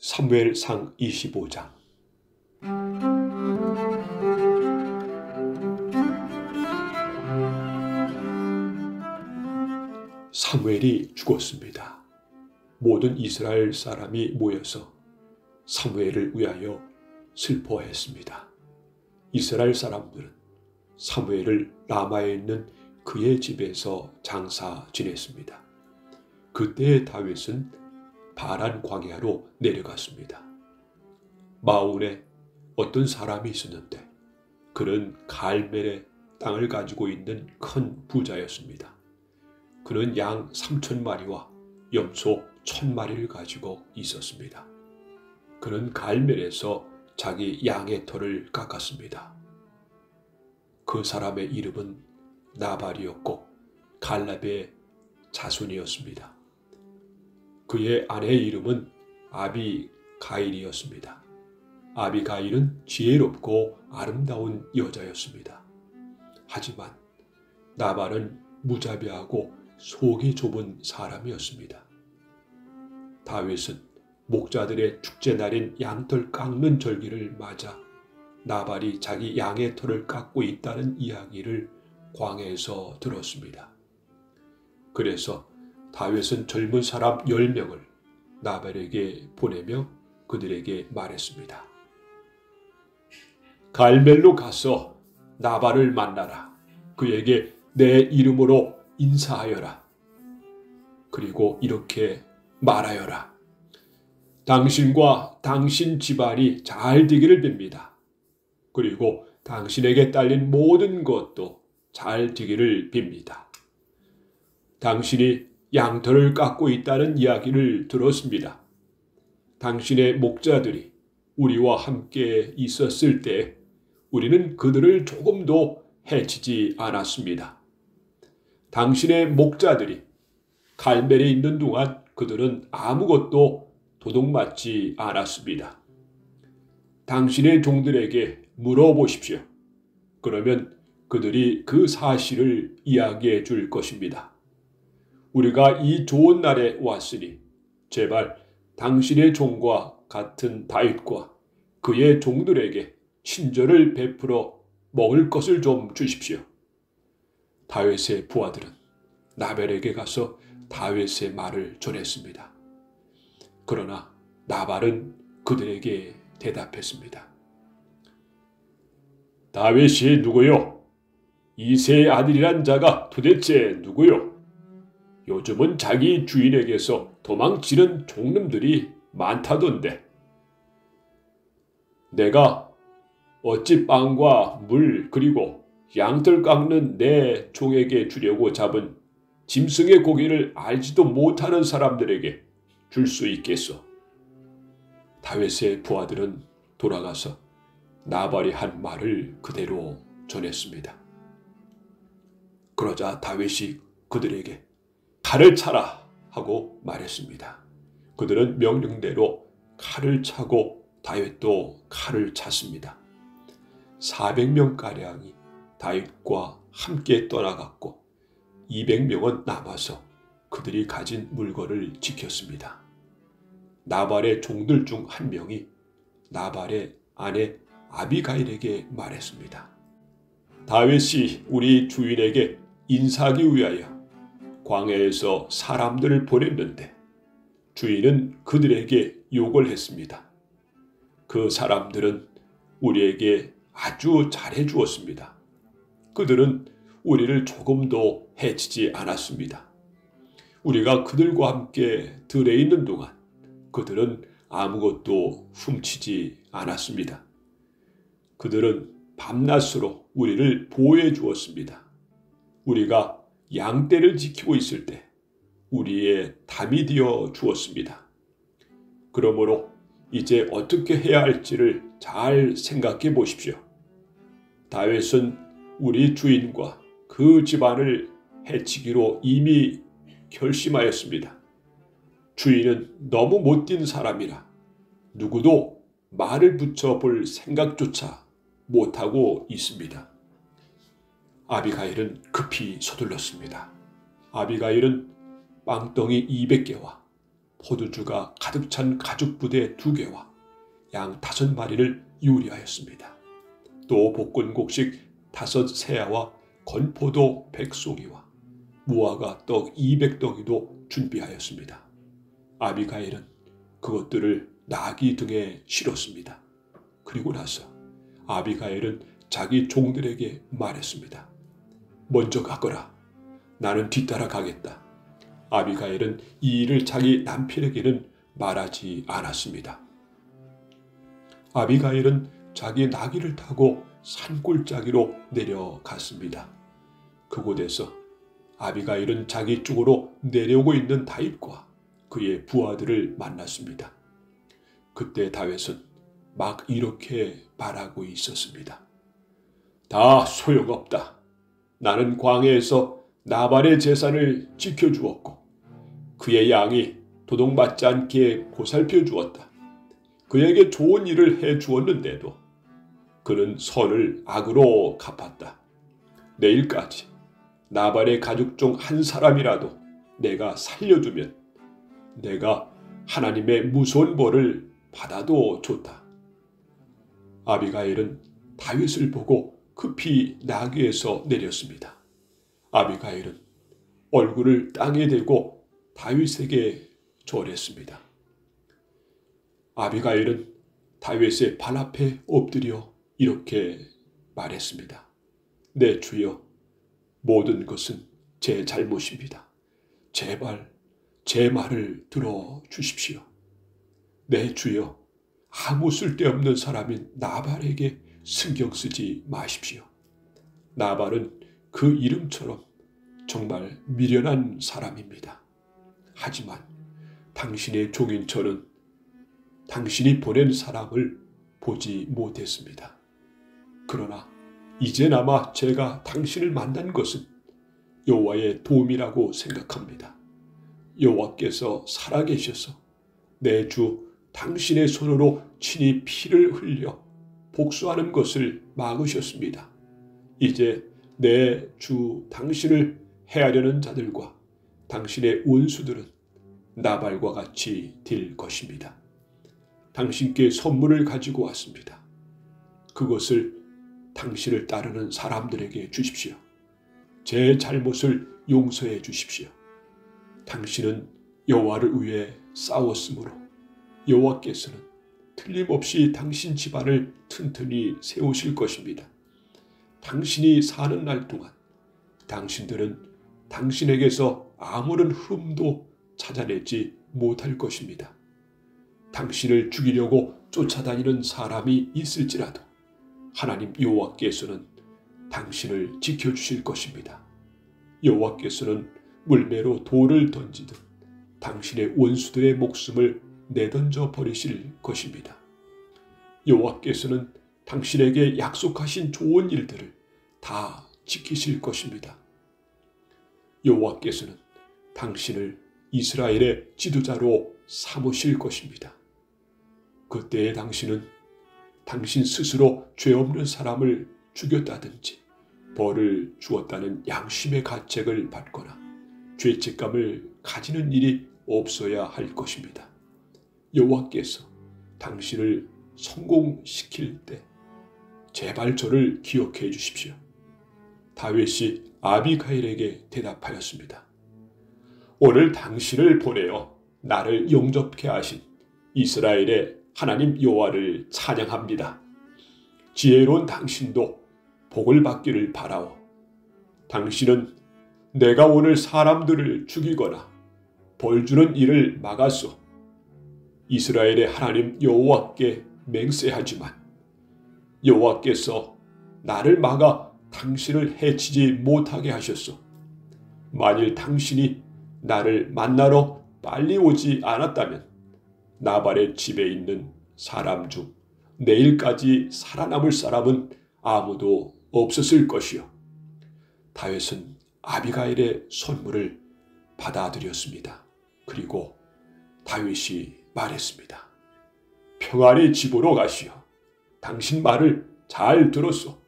사무엘상 25장. 사무엘이 죽었습니다. 모든 이스라엘 사람이 모여서 사무엘을 위하여 슬퍼했습니다. 이스라엘 사람들은 사무엘을 라마에 있는 그의 집에서 장사 지냈습니다. 그때 다윗은 바란 광야로 내려갔습니다. 마온에 어떤 사람이 있었는데 그는 갈멜의 땅을 가지고 있는 큰 부자였습니다. 그는 양 3,000마리와 염소 1,000마리를 가지고 있었습니다. 그는 갈멜에서 자기 양의 털을 깎았습니다. 그 사람의 이름은 나발이었고 갈렙의 자손이었습니다. 그의 아내의 이름은 아비가일이었습니다. 아비가일은 지혜롭고 아름다운 여자였습니다. 하지만 나발은 무자비하고 속이 좁은 사람이었습니다. 다윗은 목자들의 축제날인 양털 깎는 절기를 맞아 나발이 자기 양의 털을 깎고 있다는 이야기를 광야에서 들었습니다. 그래서 다윗은 젊은 사람 10명을 나발에게 보내며 그들에게 말했습니다. 갈멜로 가서 나발을 만나라. 그에게 내 이름으로 인사하여라. 그리고 이렇게 말하여라. 당신과 당신 집안이 잘 되기를 빕니다. 그리고 당신에게 딸린 모든 것도 잘 되기를 빕니다. 당신이 양털을 깎고 있다는 이야기를 들었습니다. 당신의 목자들이 우리와 함께 있었을 때 우리는 그들을 조금도 해치지 않았습니다. 당신의 목자들이 갈멜에 있는 동안 그들은 아무것도 도둑맞지 않았습니다. 당신의 종들에게 물어보십시오. 그러면 그들이 그 사실을 이야기해 줄 것입니다. 우리가 이 좋은 날에 왔으니 제발 당신의 종과 같은 다윗과 그의 종들에게 친절을 베풀어 먹을 것을 좀 주십시오. 다윗의 부하들은 나발에게 가서 다윗의 말을 전했습니다. 그러나 나발은 그들에게 대답했습니다. 다윗이 누구요? 이새의 아들이란 자가 도대체 누구요? 요즘은 자기 주인에게서 도망치는 종놈들이 많다던데. 내가 어찌 빵과 물 그리고 양털 깎는 내 종에게 주려고 잡은 짐승의 고기를 알지도 못하는 사람들에게 줄 수 있겠소? 다윗의 부하들은 돌아가서 나발이 한 말을 그대로 전했습니다. 그러자 다윗이 그들에게 칼을 차라 하고 말했습니다. 그들은 명령대로 칼을 차고 다윗도 칼을 찼습니다. 400명가량이 다윗과 함께 떠나갔고 200명은 남아서 그들이 가진 물건을 지켰습니다. 나발의 종들 중 한 명이 나발의 아내 아비가일에게 말했습니다. 다윗이 우리 주인에게 인사하기 위하여 광야에서 사람들을 보냈는데 주인은 그들에게 욕을 했습니다. 그 사람들은 우리에게 아주 잘해 주었습니다. 그들은 우리를 조금도 해치지 않았습니다. 우리가 그들과 함께 들에 있는 동안 그들은 아무것도 훔치지 않았습니다. 그들은 밤낮으로 우리를 보호해 주었습니다. 우리가 양떼를 지키고 있을 때 우리의 담이 되어 주었습니다. 그러므로 이제 어떻게 해야 할지를 잘 생각해 보십시오. 다윗은 우리 주인과 그 집안을 해치기로 이미 결심하였습니다. 주인은 너무 못된 사람이라 누구도 말을 붙여볼 생각조차 못하고 있습니다. 아비가일은 급히 서둘렀습니다. 아비가일은 빵덩이 200개와 포도주가 가득 찬 가죽 부대 2개와 양 5마리를 요리하였습니다. 또 볶은 곡식 5세아와 건포도 100송이와 무화과 떡 200덩이도 준비하였습니다. 아비가일은 그것들을 나귀 등에 실었습니다. 그리고 나서 아비가일은 자기 종들에게 말했습니다. 먼저 가거라. 나는 뒤따라 가겠다. 아비가일은 이 일을 자기 남편에게는 말하지 않았습니다. 아비가일은 자기 나귀를 타고 산골짜기로 내려갔습니다. 그곳에서 아비가일은 자기 쪽으로 내려오고 있는 다윗과 그의 부하들을 만났습니다. 그때 다윗은 막 이렇게 말하고 있었습니다. 다 소용없다. 나는 광야에서 나발의 재산을 지켜주었고 그의 양이 도둑맞지 않게 보살펴 주었다. 그에게 좋은 일을 해주었는데도 그는 선을 악으로 갚았다. 내일까지 나발의 가족 중 한 사람이라도 내가 살려두면 내가 하나님의 무서운 벌을 받아도 좋다. 아비가일은 다윗을 보고 급히 나귀에서 내렸습니다. 아비가일은 얼굴을 땅에 대고 다윗에게 절했습니다. 아비가일은 다윗의 발 앞에 엎드려 이렇게 말했습니다. 내 주여, 모든 것은 제 잘못입니다. 제발 제 말을 들어주십시오. 내 주여, 아무 쓸데없는 사람인 나발에게 신경 쓰지 마십시오. 나발은 그 이름처럼 정말 미련한 사람입니다. 하지만 당신의 종인 저는 당신이 보낸 사람을 보지 못했습니다. 그러나 이제나마 제가 당신을 만난 것은 여호와의 도움이라고 생각합니다. 여호와께서 살아계셔서 내 주 당신의 손으로 친히 피를 흘려 복수하는 것을 막으셨습니다. 이제 내 주 당신을 해하려는 자들과 당신의 원수들은 나발과 같이 될 것입니다. 당신께 선물을 가지고 왔습니다. 그것을 당신을 따르는 사람들에게 주십시오. 제 잘못을 용서해 주십시오. 당신은 여호와를 위해 싸웠으므로 여호와께서는 틀림없이 당신 집안을 튼튼히 세우실 것입니다. 당신이 사는 날 동안 당신들은 당신에게서 아무런 흠도 찾아내지 못할 것입니다. 당신을 죽이려고 쫓아다니는 사람이 있을지라도 하나님 여호와께서는 당신을 지켜주실 것입니다. 여호와께서는 물매로 돌을 던지듯 당신의 원수들의 목숨을 내던져 버리실 것입니다. 여호와께서는 당신에게 약속하신 좋은 일들을 다 지키실 것입니다. 여호와께서는 당신을 이스라엘의 지도자로 삼으실 것입니다. 그때의 당신은 당신 스스로 죄 없는 사람을 죽였다든지 벌을 주었다는 양심의 가책을 받거나 죄책감을 가지는 일이 없어야 할 것입니다. 여호와께서 당신을 성공시킬 때 제발 저를 기억해 주십시오. 다윗이 아비가일에게 대답하였습니다. 오늘 당신을 보내어 나를 영접케 하신 이스라엘의 하나님 여호와를 찬양합니다. 지혜로운 당신도 복을 받기를 바라오. 당신은 내가 오늘 사람들을 죽이거나 벌 주는 일을 막아서 이스라엘의 하나님 여호와께 맹세하지만 여호와께서 나를 막아 당신을 해치지 못하게 하셨소. 만일 당신이 나를 만나러 빨리 오지 않았다면 나발의 집에 있는 사람 중 내일까지 살아남을 사람은 아무도 없었을 것이요. 다윗은 아비가일의 선물을 받아들였습니다. 그리고 다윗이 말했습니다. 평안히 집으로 가시오. 당신 말을 잘 들었소.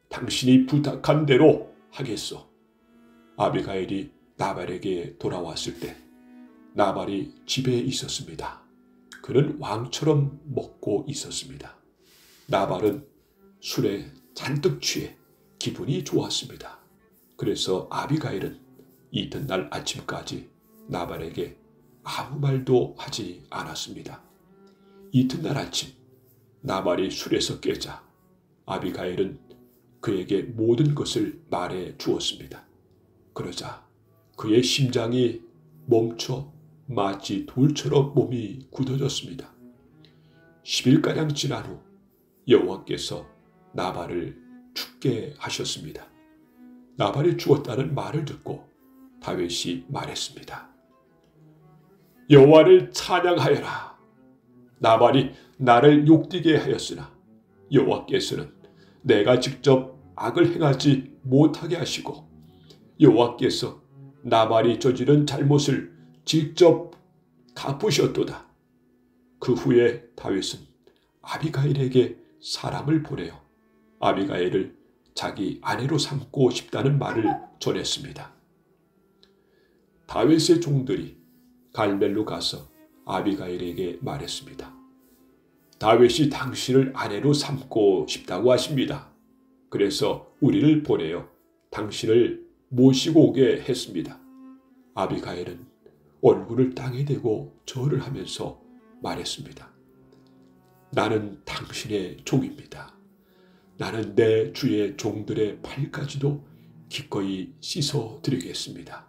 당신이 부탁한 대로 하겠소. 아비가일이 나발에게 돌아왔을 때 나발이 집에 있었습니다. 그는 왕처럼 먹고 있었습니다. 나발은 술에 잔뜩 취해 기분이 좋았습니다. 그래서 아비가일은 이튿날 아침까지 나발에게 아무 말도 하지 않았습니다. 이튿날 아침 나발이 술에서 깨자 아비가일은 그에게 모든 것을 말해 주었습니다. 그러자 그의 심장이 멈춰 마치 돌처럼 몸이 굳어졌습니다. 10일가량 지난 후 여호와께서 나발을 죽게 하셨습니다. 나발이 죽었다는 말을 듣고 다윗이 말했습니다. 여호와를 찬양하여라. 나발이 나를 욕되게 하였으나 여호와께서는 내가 직접 악을 행하지 못하게 하시고 여호와께서 나발이 저지른 잘못을 직접 갚으셨도다. 그 후에 다윗은 아비가일에게 사람을 보내어 아비가일을 자기 아내로 삼고 싶다는 말을 전했습니다. 다윗의 종들이 갈멜로 가서 아비가일에게 말했습니다. 다윗이 당신을 아내로 삼고 싶다고 하십니다. 그래서 우리를 보내어 당신을 모시고 오게 했습니다. 아비가일은 얼굴을 땅에 대고 절을 하면서 말했습니다. 나는 당신의 종입니다. 나는 내 주의 종들의 발까지도 기꺼이 씻어 드리겠습니다.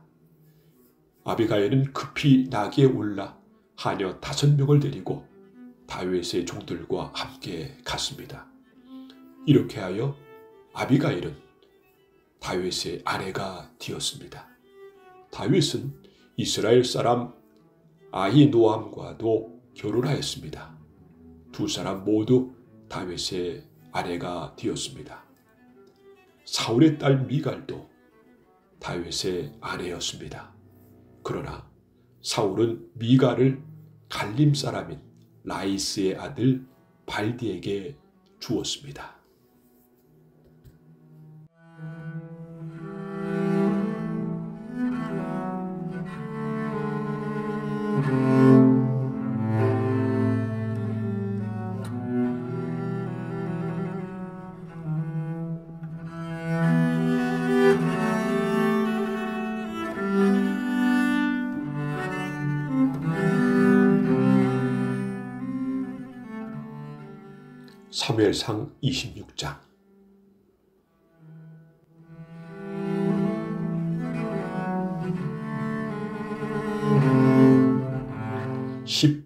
아비가일은 급히 나귀에 올라 하녀 5명을 데리고 다윗의 종들과 함께 갔습니다. 이렇게 하여 아비가일은 다윗의 아내가 되었습니다. 다윗은 이스라엘 사람 아히노암과도 결혼하였습니다. 두 사람 모두 다윗의 아내가 되었습니다. 사울의 딸 미갈도 다윗의 아내였습니다. 그러나 사울은 미갈을 갈림 사람인 라이스의 아들 발디에게 주었습니다. 사무엘상 26장.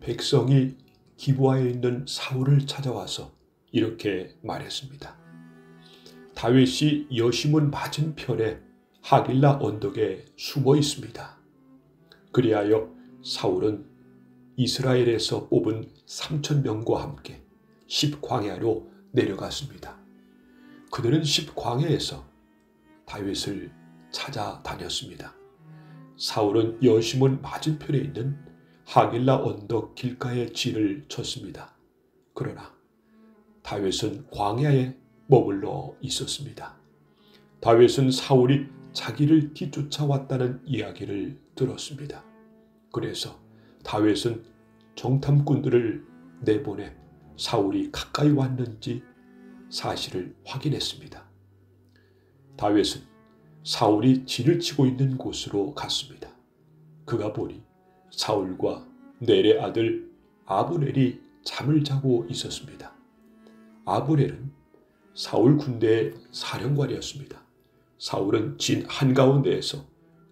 백성이 기브아에 있는 사울을 찾아와서 이렇게 말했습니다. 다윗이 여시문 맞은편에 하길라 언덕에 숨어 있습니다. 그리하여 사울은 이스라엘에서 뽑은 3,000명과 함께 십광야로 내려갔습니다. 그들은 십광야에서 다윗을 찾아다녔습니다. 사울은 여시문 맞은편에 있는 하길라 언덕 길가에 진을 쳤습니다. 그러나 다윗은 광야에 머물러 있었습니다. 다윗은 사울이 자기를 뒤쫓아왔다는 이야기를 들었습니다. 그래서 다윗은 정탐꾼들을 내보내 사울이 가까이 왔는지 사실을 확인했습니다. 다윗은 사울이 진을 치고 있는 곳으로 갔습니다. 그가 보니 사울과 넬의 아들 아브넬이 잠을 자고 있었습니다. 아브넬은 사울 군대의 사령관이었습니다. 사울은 진 한가운데에서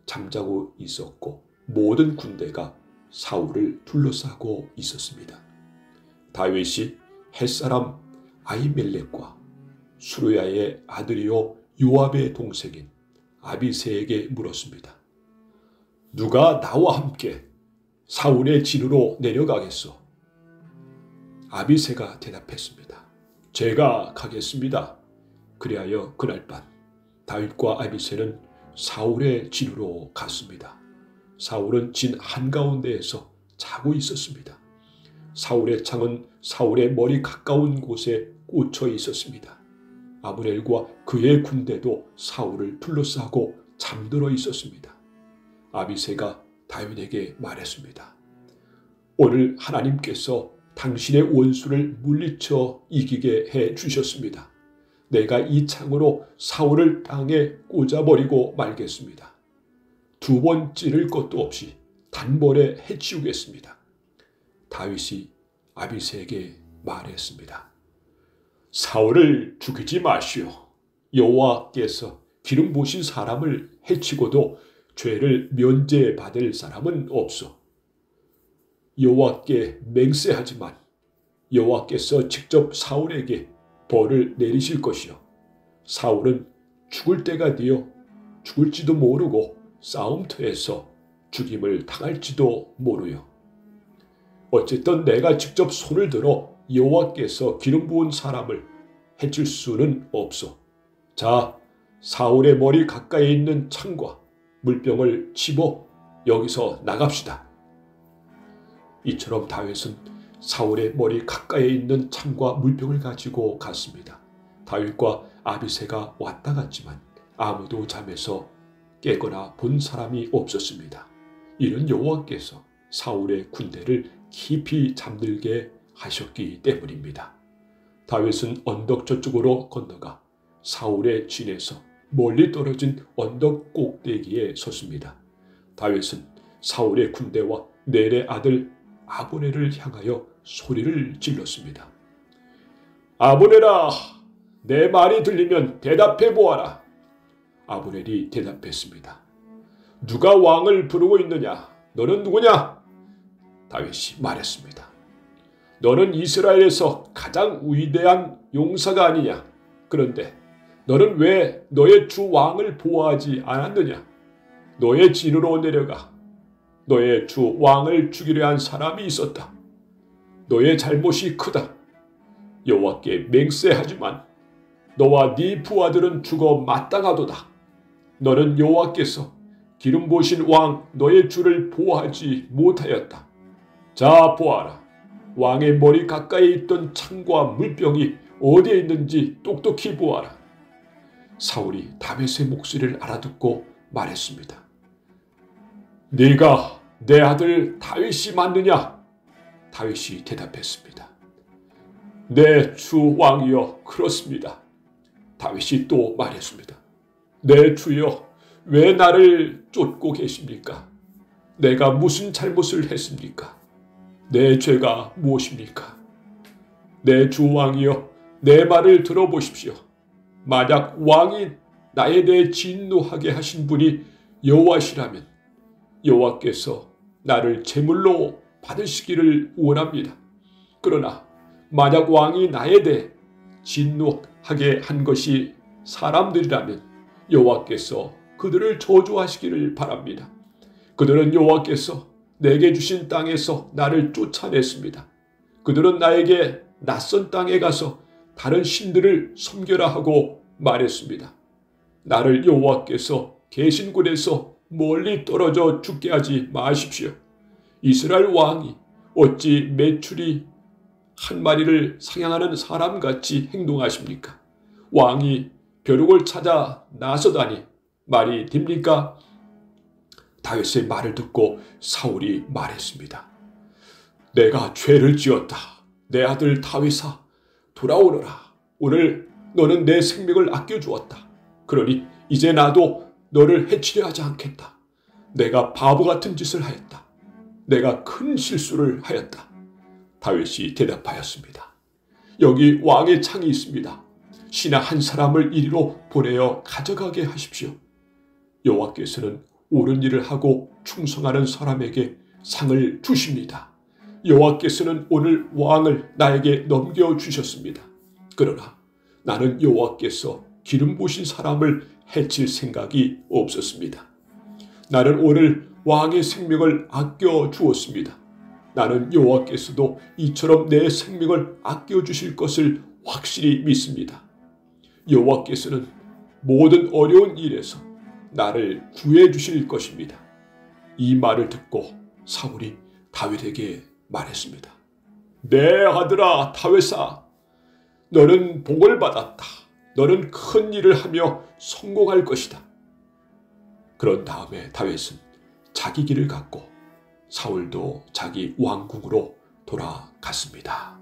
잠자고 있었고 모든 군대가 사울을 둘러싸고 있었습니다. 다윗이 햇사람 아히멜렉과 수르야의 아들이요 요압의 동생인 아비새에게 물었습니다. 누가 나와 함께 사울의 진으로 내려가겠소? 아비새가 대답했습니다. 제가 가겠습니다. 그리하여 그날 밤 다윗과 아비새는 사울의 진으로 갔습니다. 사울은 진 한가운데에서 자고 있었습니다. 사울의 창은 사울의 머리 가까운 곳에 꽂혀 있었습니다. 아브넬과 그의 군대도 사울을 둘러싸고 잠들어 있었습니다. 아비새가 다윗에게 말했습니다. 오늘 하나님께서 당신의 원수를 물리쳐 이기게 해 주셨습니다. 내가 이 창으로 사울을 땅에 꽂아버리고 말겠습니다. 두 번 찌를 것도 없이 단번에 해치우겠습니다. 다윗이 아비새에게 말했습니다. 사울을 죽이지 마시오. 여호와께서 기름 부으신 사람을 해치고도 죄를 면제받을 사람은 없소. 여호와께 맹세하지만 여호와께서 직접 사울에게 벌을 내리실 것이요. 사울은 죽을 때가 되어 죽을지도 모르고 싸움터에서 죽임을 당할지도 모르요. 어쨌든 내가 직접 손을 들어 여호와께서 기름 부은 사람을 해칠 수는 없소. 자, 사울의 머리 가까이에 있는 창과 물병을 집어 여기서 나갑시다. 이처럼 다윗은 사울의 머리 가까이에 있는 창과 물병을 가지고 갔습니다. 다윗과 아비새가 왔다 갔지만 아무도 잠에서 깨거나 본 사람이 없었습니다. 이는 여호와께서 사울의 군대를 깊이 잠들게 하셨기 때문입니다. 다윗은 언덕 저쪽으로 건너가 사울의 진에서 멀리 떨어진 언덕 꼭대기에 섰습니다. 다윗은 사울의 군대와 넬의 아들 아브넬을 향하여 소리를 질렀습니다. 아브넬아, 내 말이 들리면 대답해 보아라. 아브넬이 대답했습니다. 누가 왕을 부르고 있느냐? 너는 누구냐? 다윗이 말했습니다. 너는 이스라엘에서 가장 위대한 용사가 아니냐? 그런데 너는 왜 너의 주 왕을 보호하지 않았느냐? 너의 진으로 내려가 너의 주 왕을 죽이려 한 사람이 있었다. 너의 잘못이 크다. 여호와께 맹세하지만 너와 네 부하들은 죽어 마땅하도다. 너는 여호와께서 기름 부으신 왕 너의 주를 보호하지 못하였다. 자, 보아라. 왕의 머리 가까이 있던 창과 물병이 어디에 있는지 똑똑히 보아라. 사울이 다윗의 목소리를 알아듣고 말했습니다. 네가 내 아들 다윗이 맞느냐? 다윗이 대답했습니다. 네, 주 왕이여, 그렇습니다. 다윗이 또 말했습니다. 네, 주여, 왜 나를 쫓고 계십니까? 내가 무슨 잘못을 했습니까? 내 죄가 무엇입니까? 내 주 왕이여, 내 말을 들어보십시오. 만약 왕이 나에 대해 진노하게 하신 분이 여호와시라면 여호와께서 나를 제물로 받으시기를 원합니다. 그러나 만약 왕이 나에 대해 진노하게 한 것이 사람들이라면 여호와께서 그들을 저주하시기를 바랍니다. 그들은 여호와께서 내게 주신 땅에서 나를 쫓아냈습니다. 그들은 나에게 낯선 땅에 가서 다른 신들을 섬겨라 하고 말했습니다. 나를 여호와께서 계신 곳에서 멀리 떨어져 죽게 하지 마십시오. 이스라엘 왕이 어찌 메추리 한 마리를 사냥하는 사람같이 행동하십니까? 왕이 벼룩을 찾아 나서다니 말이 됩니까? 다윗의 말을 듣고 사울이 말했습니다. 내가 죄를 지었다. 내 아들 다윗아, 돌아오너라. 오늘 너는 내 생명을 아껴주었다. 그러니 이제 나도 너를 해치려 하지 않겠다. 내가 바보 같은 짓을 하였다. 내가 큰 실수를 하였다. 다윗이 대답하였습니다. 여기 왕의 창이 있습니다. 신하 한 사람을 이리로 보내어 가져가게 하십시오. 여호와께서는 옳은 일을 하고 충성하는 사람에게 상을 주십니다. 여호와께서는 오늘 왕을 나에게 넘겨주셨습니다. 그러나 나는 여호와께서 기름 부으신 사람을 해칠 생각이 없었습니다. 나는 오늘 왕의 생명을 아껴 주었습니다. 나는 여호와께서도 이처럼 내 생명을 아껴주실 것을 확실히 믿습니다. 여호와께서는 모든 어려운 일에서 나를 구해 주실 것입니다. 이 말을 듣고 사울이 다윗에게 말했습니다. 내 아들아 다윗아, 너는 복을 받았다. 너는 큰 일을 하며 성공할 것이다. 그런 다음에 다윗은 자기 길을 갔고 사울도 자기 왕궁으로 돌아갔습니다.